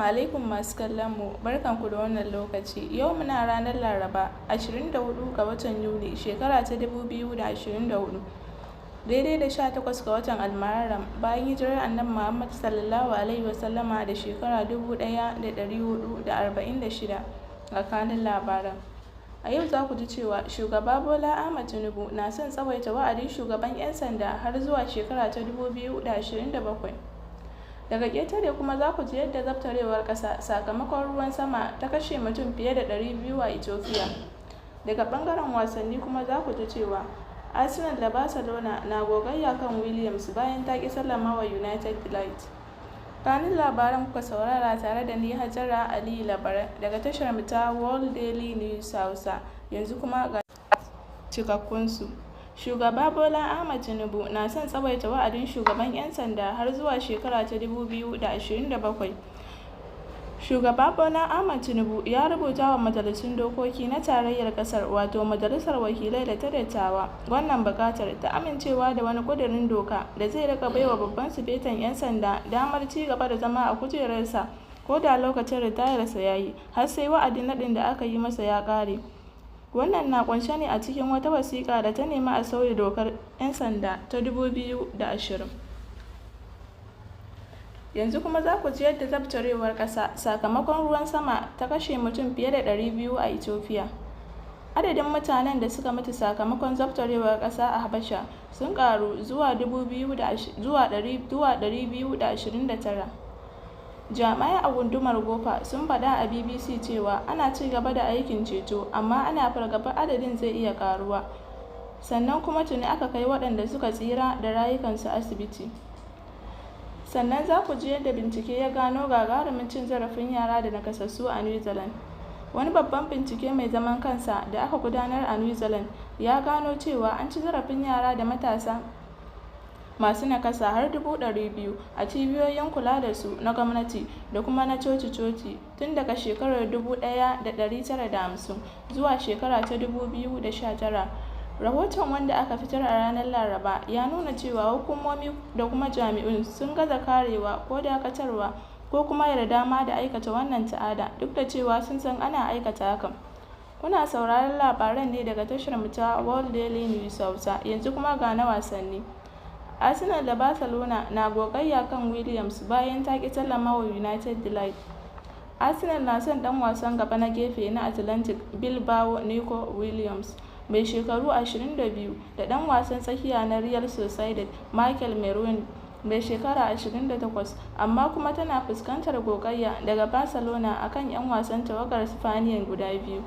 alaikum masu kallon mu, barkanku da wannan lokaci. Yau muna ranar Laraba 24 ga watan Yuli shekara ta 2024 daidai da 18 ga watan Almuharram bayan hijirar Annabi Muhammad sallallahu alaihi wasallama da shekara 1446 ga kanun labaran. A yau za ku ji cewa shugaba Bola Ahmed Tinubu na son tsawaita wa'adin shugaban 'yan sanda har zuwa shekara ta 2027. Daga ƙetare kuma za ku ji yadda zabtarewar ƙasa sakamakon ruwan sama ta kashe mutum fiye da 200 a Ethiopia. Daga ɓangaren wasanni kuma za ku ji cewa Arsenal da Barcelona na gogayya kan Williams bayan ta ƙi sallama wa United Delight. Kanun labaran kuka saurara tare da ni Hajara Aliyu Labaran daga tashar mu ta World Daily News Hausa. Yanzu kuma ga cikakkunsu. Shugaba Bola Ahmed Tinubu na son tsawaita wa'adin shugaban 'yan sanda har zuwa shekara ta 2027. Shugaba Bola Ahmed Tinubu ya rubuta wa majalisun dokoki na tarayyar ƙasar wato majalisar wakilai da ta dattawa wannan buƙatar ta amincewa da wani ƙudurin doka da zai rika baiwa babban sufeton 'yan sanda damar ci gaba da zama a kujerarsa ko da lokacin ritayarsa ya yi har sai wa'adin naɗin da aka yi masa ya ƙare. Wannan na kunshe ne a cikin wata wasiƙa da ta nemi a sauya dokar 'yan sanda ta 2020. Yanzu kuma za ku ji yadda zabtarewar ƙasa sakamakon ruwan sama ta kashe mutum fiye da 200 a Ethiopia. Adadin mutanen da suka mutu sakamakon zabtarewar ƙasa a Habasha sun ƙaru zuwa 229. Jami'ai a gundumar Gofa sun faɗa a BBC cewa ana ci gaba da aikin ceto amma ana fargabar adadin zai iya ƙaruwa. Sannan kuma tuni aka kai waɗanda suka tsira da rayukansu asibiti. Sannan za ku ji yadda bincike ya gano gagarumin cin zarafin yara da nakasassu a New Zealand. Wani babban bincike mai zaman kansa da aka gudanar a New Zealand ya gano cewa an ci zarafin yara da matasa masu nakasa har 200,000 a cibiyoyin kula da su na gwamnati da kuma na coci-coci tun daga shekarar 1950 zuwa shekara ta 2019. Rahoton wanda aka fitar a ranar Laraba ya nuna cewa hukumomi da kuma jami'un sun gaza karewa ko dakatarwa ko kuma yarda ma da aikata wannan ta'ada duk da cewa sun san ana aikata hakan. Kuna sauraron labaran ne daga tashar mu ta World Daily News Hausa. Yanzu kuma ga na wasanni. Arsenal da Barcelona na gogayya kan Williams bayan ta ƙi sallama wa United Delight. Arsenal na son ɗan wasan gaba na gefe na Athletic Bilbao Nico Williams mai shekaru 22 da ɗan wasan tsakiya na Real Sociedad Mikel Merino mai shekara 28, amma kuma tana fuskantar gogayya daga Barcelona akan 'yan wasan tawagar Spaniya guda biyu.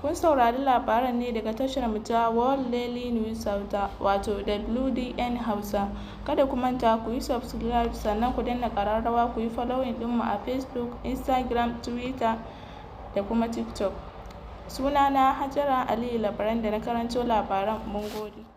Kun saurari labaran ne daga tashar mu ta World Daily News Hausa wato WDN Hausa. Kada ku manta ku yi subscribe sannan ku danna ƙararrawa ku yi following ɗinmu a Facebook, Instagram, Twitter da kuma TikTok. Sunana Hajara Aliyu Labaran da na karanto labaran. Mun gode.